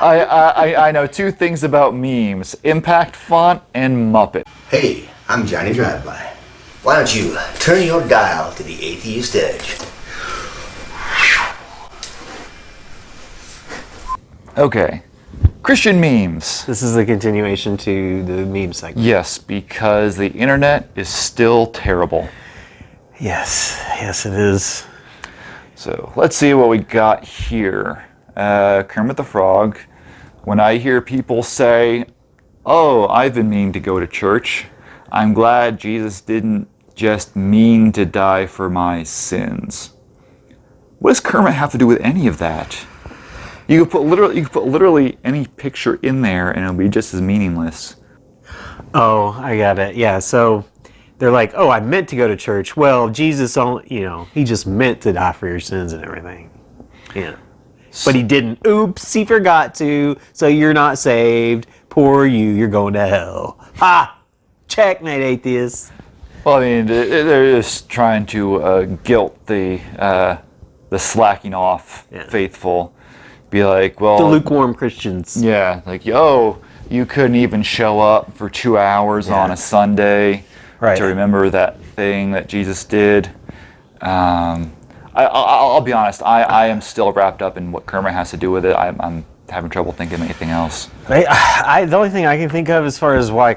I know two things about memes: impact font and Muppet. Hey, I'm Johnny Drive-By. Why don't you turn your dial to the Atheist Edge? Okay. Christian memes. This is a continuation to the meme segment. Yes, because the internet is still terrible. Yes, it is. So let's see what we got here. Kermit the Frog. When I hear people say, "Oh, I've been meaning to go to church. I'm glad Jesus didn't just mean to die for my sins." What does Kermit have to do with any of that? You could put literally any picture in there and it'll be just as meaningless. Oh, I got it. Yeah, so they're like, "Oh, I meant to go to church." Well, Jesus only, he just meant to die for your sins and everything. Yeah. But he didn't. Oops, he forgot to. So you're not saved. Poor you, you're going to hell. Ha! Checkmate, atheists. Well, I mean, they're just trying to guilt the slacking off faithful. Be like, well, the lukewarm Christians. Yeah, like, you couldn't even show up for 2 hours on a Sunday to remember that thing that Jesus did. I'll be honest, I am still wrapped up in what Kermit has to do with it. I'm having trouble thinking of anything else. The only thing I can think of as far as why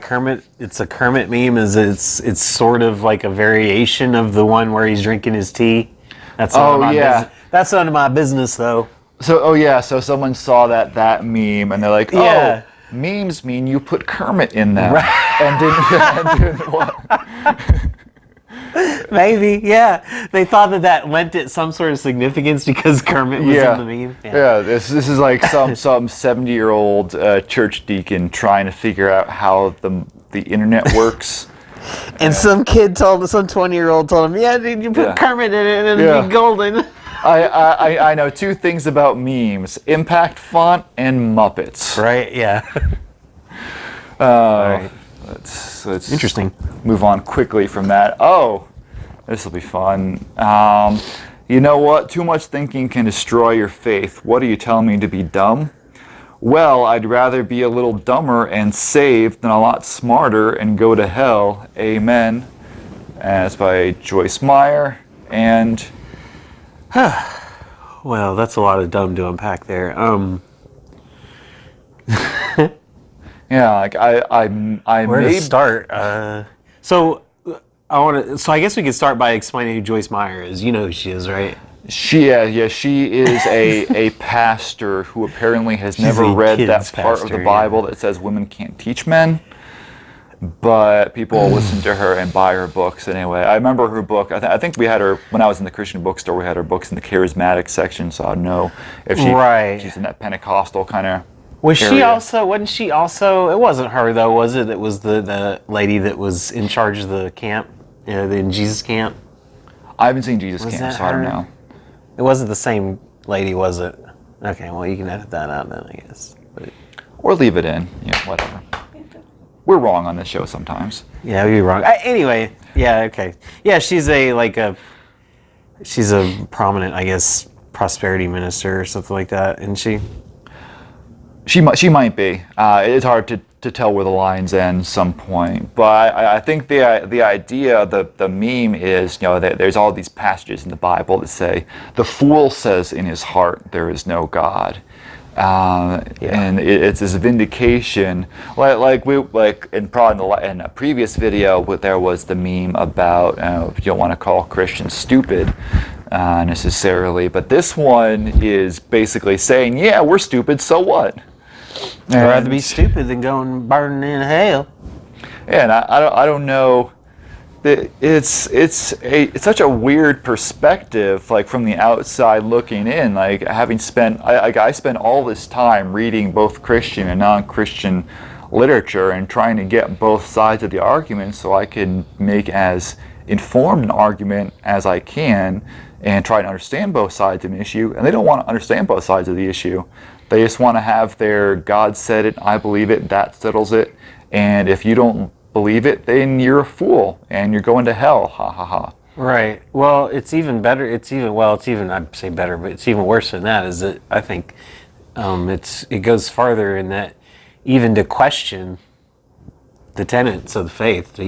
it's a Kermit meme is it's sort of like a variation of the one where he's drinking his tea. That's that's none of my business, though. So someone saw that meme and they're like, oh, memes mean you put Kermit in them. Right. And didn't what? Maybe, yeah. They thought that lent it some sort of significance because Kermit was in the meme. Yeah, this is like some 70-year-old church deacon trying to figure out how the internet works. And some 20-year-old told him, "Yeah, dude, you put Kermit in it and it'd be golden." I know two things about memes: impact font and Muppets. Right? Yeah. Right. Let's interesting. Move on quickly from that. Oh, this will be fun. You know what? Too much thinking can destroy your faith. What are you telling me, to be dumb? Well, I'd rather be a little dumber and saved than a lot smarter and go to hell. Amen. And it's by Joyce Meyer. And well, that's a lot of dumb to unpack there. Yeah, like I where to start? So I guess we could start by explaining who Joyce Meyer is. You know who she is, right? She is a pastor who apparently has never read that part of the Bible that says women can't teach men. But people listen to her and buy her books anyway. I remember her book. I think we had her when I was in the Christian bookstore. We had her books in the charismatic section, so I'd know if she's in that Pentecostal kind of. Wasn't she also? It wasn't her though, was it? It was the lady that was in charge of the camp, the Jesus camp. I haven't seen Jesus camp, so I don't know. It wasn't the same lady, was it? Okay, well you can edit that out then, I guess. Or leave it in. Yeah, whatever. We're wrong on this show sometimes. Yeah, we're wrong. Anyway, yeah, okay. Yeah, she's a prominent, I guess, prosperity minister or something like that, isn't she? She might be. It's hard to tell where the lines end some point. But I think the idea, the meme is, there's all these passages in the Bible that say, the fool says in his heart there is no God. And it's this vindication, like in a previous video, there was the meme about you don't want to call Christians stupid necessarily, but this one is basically saying, yeah, we're stupid, so what? I'd rather be stupid than go and burn in hell. Yeah, and I don't know. It's such a weird perspective, like from the outside looking in. Like having spent, I spent all this time reading both Christian and non-Christian literature and trying to get both sides of the argument, so I can make as informed an argument as I can and try to understand both sides of an issue. And they don't want to understand both sides of the issue. They just want to have their God said it, I believe it, that settles it. And if you don't believe it, then you're a fool and you're going to hell. Ha ha ha. Right. Well, it's even better. I'd say better, but it's even worse than that. Is that I think it goes farther in that even to question the tenets of the faith, to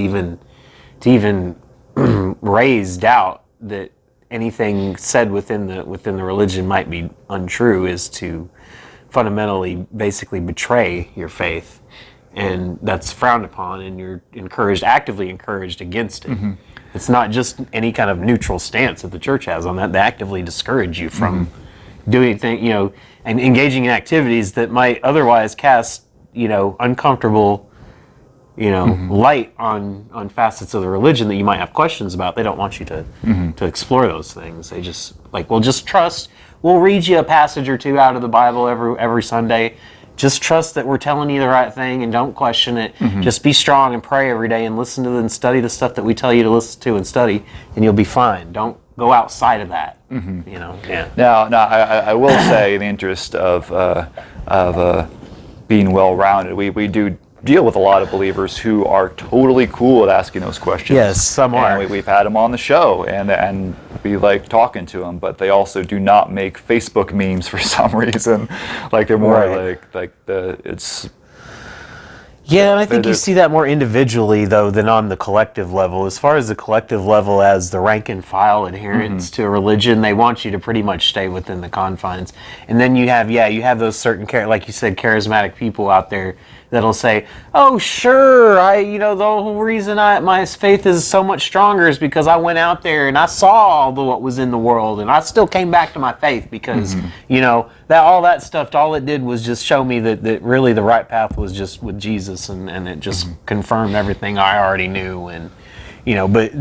even raise doubt that anything said within the religion might be untrue, is to fundamentally basically betray your faith, and that's frowned upon, and you're actively encouraged against it. It's not just any kind of neutral stance that the church has on that. They actively discourage you from doing things, and engaging in activities that might otherwise cast, uncomfortable, light on facets of the religion that you might have questions about. They don't want you to explore those things. They just just trust. We'll read you a passage or two out of the Bible every Sunday. Just trust that we're telling you the right thing and don't question it. Just be strong and pray every day and listen to and study the stuff that we tell you to listen to and study, and you'll be fine. Don't go outside of that. Yeah. Now, I will say, in the interest of being well-rounded, we do deal with a lot of believers who are totally cool at asking those questions. Yes, some are. And we've had them on the show, and we like talking to them, but they also do not make Facebook memes for some reason. They're more it's. Yeah, and I think you see that more individually, though, than on the collective level. As far as the collective level, as the rank and file adherents to a religion, they want you to pretty much stay within the confines. And then you have those certain, like you said, charismatic people out there that'll say, "Oh, sure, the whole reason my faith is so much stronger is because I went out there and I saw what was in the world, and I still came back to my faith because that all that stuff, all it did was just show me that really the right path was just with Jesus, and it just confirmed everything I already knew." And but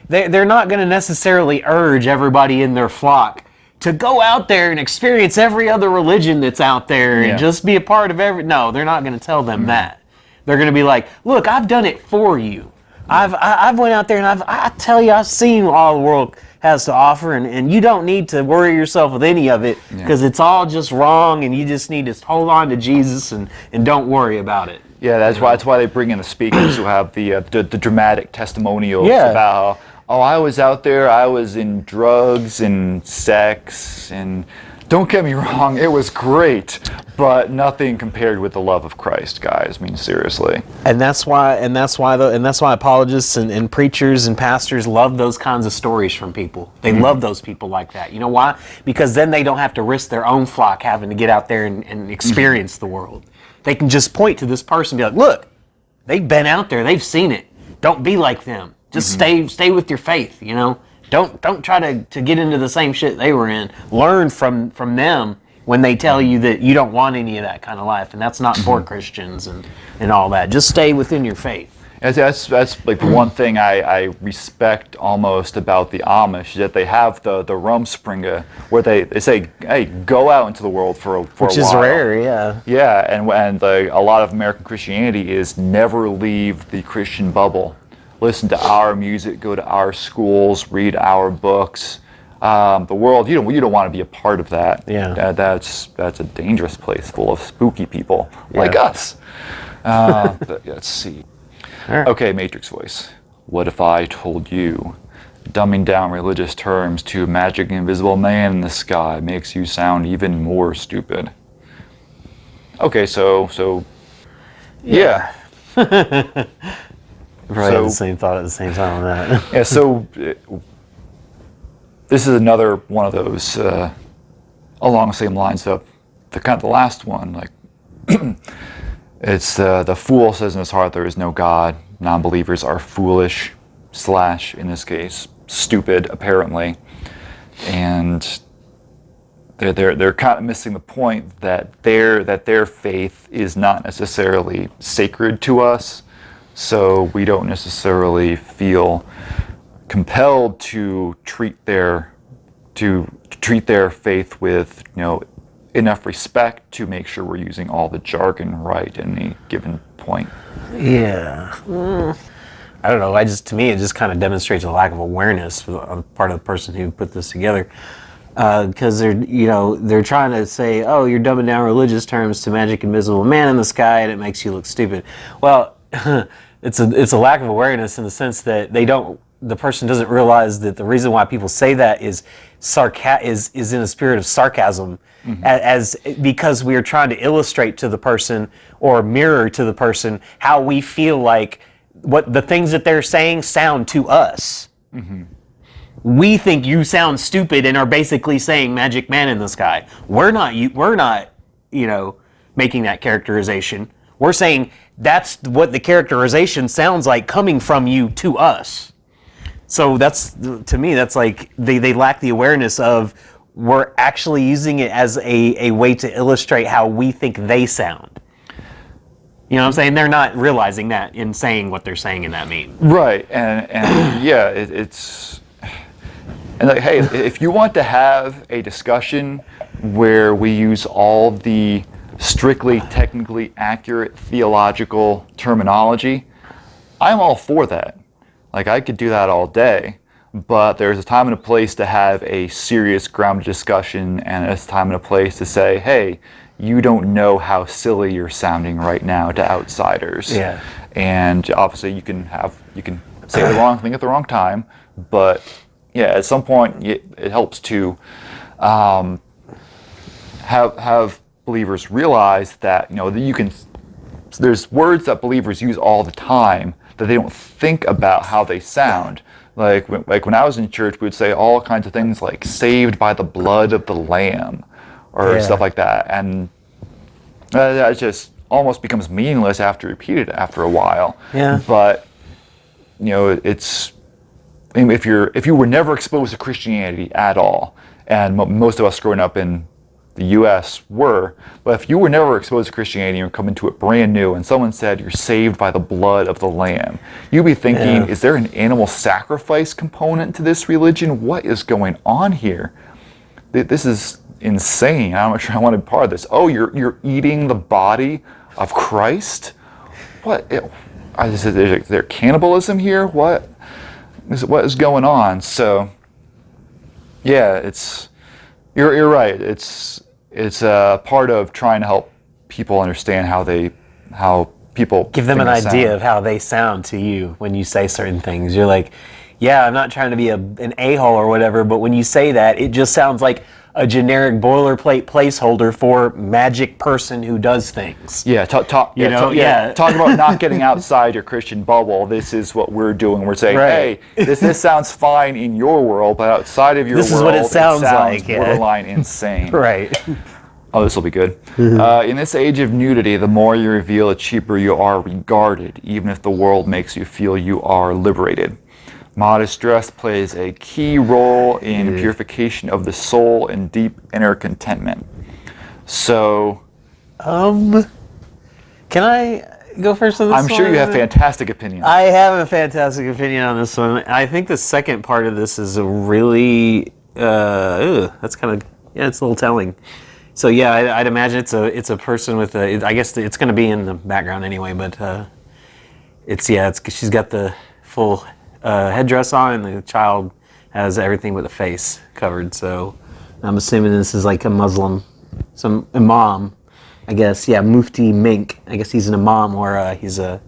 they're not going to necessarily urge everybody in their flock to go out there and experience every other religion that's out there and just be a part of No, they're not going to tell them that. They're going to be like, "Look, I've done it for you. I've went out there and I tell you, I've seen what all the world has to offer, and you don't need to worry yourself with any of it because it's all just wrong, and you just need to hold on to Jesus and don't worry about it." Yeah, that's why they bring in the speakers who have the dramatic testimonials about how, I was out there, I was in drugs and sex, and don't get me wrong, it was great, but nothing compared with the love of Christ, guys. I mean, seriously. And that's why apologists and preachers and pastors love those kinds of stories from people. They love those people like that. You know why? Because then they don't have to risk their own flock having to get out there and experience the world. They can just point to this person and be like, "Look, they've been out there, they've seen it. Don't be like them. Just stay with your faith, Don't try to get into the same shit they were in. Learn from them when they tell you that you don't want any of that kind of life, and that's not for Christians and all that. Just stay within your faith." That's the one thing I respect almost about the Amish, is that they have the Rumspringa, where they say, "Hey, go out into the world for a while." Which is rare, yeah. Yeah, and a lot of American Christianity is never leave the Christian bubble. Listen to our music, go to our schools, read our books. The world, you don't want to be a part of that. Yeah. That's a dangerous place full of spooky people like us. But let's see. Right. Okay, Matrix voice. What if I told you dumbing down religious terms to magic invisible man in the sky makes you sound even more stupid? Okay, so yeah. Probably had the same thought at the same time on that. Yeah, so this is another one of those along the same lines of the last one. It's the fool says in his heart there is no God. Non-believers are foolish / in this case stupid apparently, and they're kind of missing the point that their faith is not necessarily sacred to us. So we don't necessarily feel compelled to treat their faith with enough respect to make sure we're using all the jargon right at any given point. Yeah. I don't know. To me, it just kind of demonstrates a lack of awareness on the part of the person who put this together. Because they're trying to say, "Oh, you're dumbing down religious terms to magic invisible man in the sky, and it makes you look stupid." Well, it's a lack of awareness in the sense that the person doesn't realize that the reason why people say that is in a spirit of sarcasm, as because we are trying to illustrate to the person or mirror to the person how we feel like what the things that they're saying sound to us. We think you sound stupid and are basically saying Magic Man in the sky. We're not, making that characterization. We're saying that's what the characterization sounds like coming from you to us. So to me, that's like they lack the awareness of we're actually using it as a way to illustrate how we think they sound. You know what I'm saying? They're not realizing that in saying what they're saying in that meme. Right, and yeah, it's... And like, hey, if you want to have a discussion where we use all the strictly technically accurate theological terminology, I'm all for that. Like, I could do that all day, but there's a time and a place to have a serious grounded discussion, and there's a time and a place to say, hey, you don't know how silly you're sounding right now to outsiders. Yeah. And obviously you can say the wrong thing at the wrong time, but yeah, at some point it helps to have believers realize that that there's words that believers use all the time that they don't think about how they sound. Like when I was in church, we would say all kinds of things like "saved by the blood of the Lamb" or stuff like that, and that just almost becomes meaningless after repeated after a while. Yeah. But it's. If you were never exposed to Christianity at all, and most of us growing up in the U.S. were, but if you were never exposed to Christianity and you're coming to it brand new, and someone said you're saved by the blood of the Lamb, you'd be thinking, is there an animal sacrifice component to this religion? What is going on here? This is insane. I'm not sure I want to be part of this. Oh, you're eating the body of Christ? What? Is there cannibalism here? What is going on? So, yeah, you're right. It's part of trying to help people understand how people give them an think they idea sound. of how they sound to you when you say certain things. You're like, yeah, I'm not trying to be an a-hole or whatever, but when you say that, it just sounds like a generic boilerplate placeholder for magic person who does things. Yeah, talk about not getting outside your Christian bubble. This is what we're doing. We're saying, hey, this sounds fine in your world, but outside of your world, this is what it sounds like. Borderline insane. Right. Oh, this will be good. In this age of nudity, the more you reveal, the cheaper you are regarded, even if the world makes you feel you are liberated. Modest dress plays a key role in purification of the soul and deep inner contentment. So, can I go first on this one? I'm sure you have fantastic opinions. I have a fantastic opinion on this one. I think the second part of this is a really, that's kind of, it's a little telling. So yeah, I'd imagine it's a person with I guess it's going to be in the background anyway, but she's got the full headdress on, and the child has everything but the face covered. So I'm assuming this is like a Muslim, some imam, I guess. Yeah, Mufti Mink. I guess he's an imam, or he's a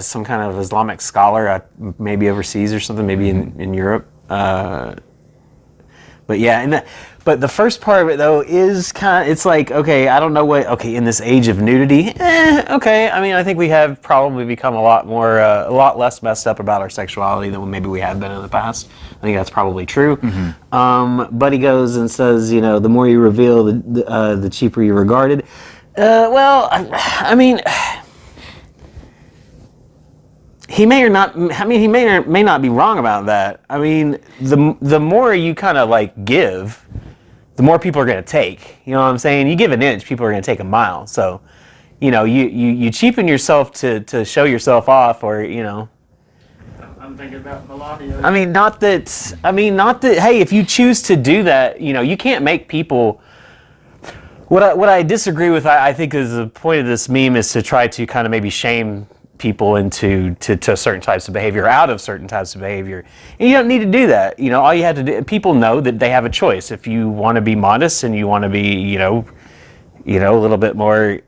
some kind of Islamic scholar, maybe overseas or something, maybe in Europe. But yeah, but the first part of it though is it's like, okay, I don't know in this age of nudity, okay. I mean, I think we have probably become a lot less messed up about our sexuality than maybe we have been in the past. I think that's probably true. Mm-hmm. But he goes and says, the more you reveal, the cheaper you're regarded. I mean, he may or not. I mean, he may or may not be wrong about that. I mean, the more you kind of like give, the more people are going to take. You know what I'm saying? You give an inch, people are going to take a mile. So, you cheapen yourself to show yourself off, or I'm thinking about Melania. I mean, not that. Hey, if you choose to do that, you can't make people. What I disagree with, I think, is the point of this meme is to try to kind of maybe shame people into certain types of behavior, out of certain types of behavior, and you don't need to do that. All you have to do, people know that they have a choice. If you want to be modest and you want to be, a little bit more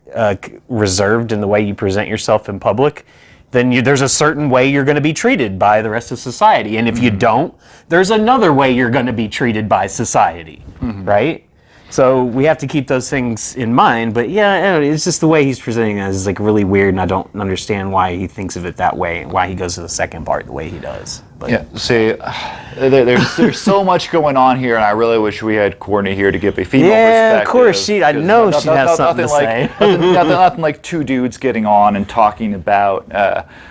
reserved in the way you present yourself in public, then there's a certain way you're going to be treated by the rest of society. And if you don't, there's another way you're going to be treated by society, right? So we have to keep those things in mind. But yeah, I don't know, it's just the way he's presenting it is like really weird, and I don't understand why he thinks of it that way, and why he goes to the second part the way he does. But Yeah, see, there's so much going on here, and I really wish we had Courtney here to give a female perspective. of course I know she'd have something to like, say. nothing like two dudes getting on and talking about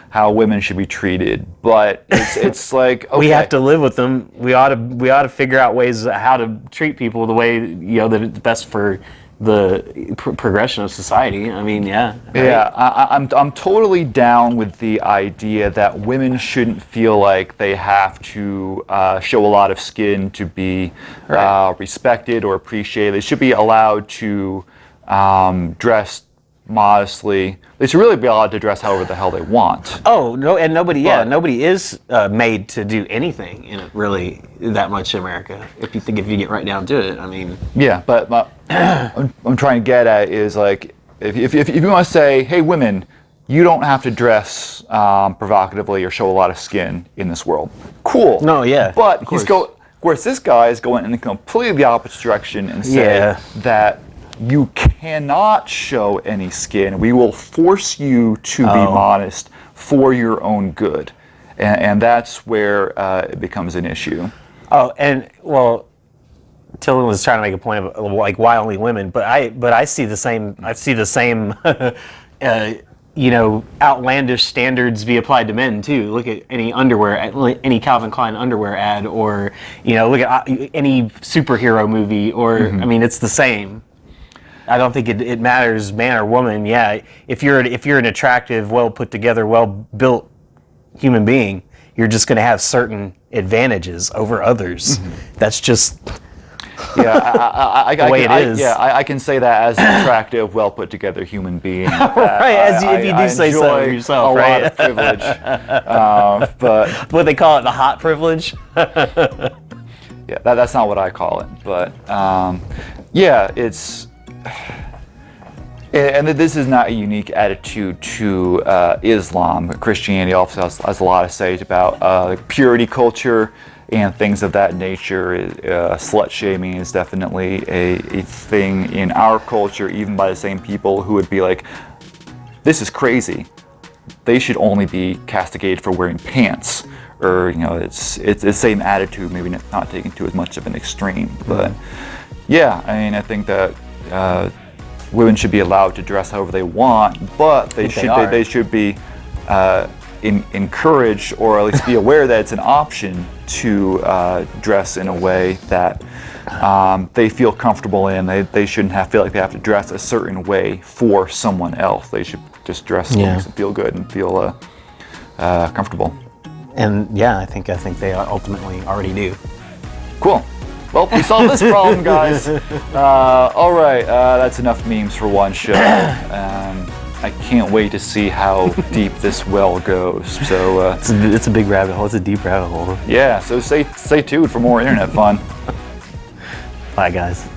how women should be treated, but it's like, okay. We have to live with them. We ought to figure out ways how to treat people the way that it's best for the progression of society. I mean, yeah. Right? Yeah, I'm totally down with the idea that women shouldn't feel like they have to show a lot of skin to be respected or appreciated. They should be allowed to dress modestly. They should really be allowed to dress however the hell they want. Oh no, and nobody is made to do anything in it really that much in America. If you get right down to it, I mean. Yeah, but I'm trying to get at is like if you want to say, hey, women, you don't have to dress provocatively or show a lot of skin in this world. Cool. No, yeah. But of course, this guy is going in the completely opposite direction and say that you cannot show any skin. We will force you to be modest for your own good, and that's where it becomes an issue. Oh, and well, Tilden was trying to make a point of like why only women, but I see the same. I see the same. Outlandish standards be applied to men too. Look at any underwear, any Calvin Klein underwear ad, or look at any superhero movie, or I mean, it's the same. I don't think it matters, man or woman. Yeah, if you're an attractive, well put together, well built human being, you're just going to have certain advantages over others. That's just the way it is. I can say that as an attractive, well put together human being. Right, if you do say so yourself, right? A lot of privilege, but what they call it, the hot privilege. Yeah, that's not what I call it, but it's. And this is not a unique attitude to Islam. Christianity also has a lot to say about purity culture and things of that nature. Slut shaming is definitely a thing in our culture, even by the same people who would be like, this is crazy. They should only be castigated for wearing pants. Or, it's the same attitude, maybe not taken to as much of an extreme. But yeah, I mean, I think that women should be allowed to dress however they want, but they should be encouraged, or at least be aware that it's an option to dress in a way that they feel comfortable in. They shouldn't feel like they have to dress a certain way for someone else. They should just dress and feel good and feel comfortable. And yeah, I think they ultimately already do. Cool. Well, we solved this problem, guys. All right, that's enough memes for one show. I can't wait to see how deep this well goes. So it's a big rabbit hole. It's a deep rabbit hole. Yeah. So stay tuned for more internet fun. Bye, guys.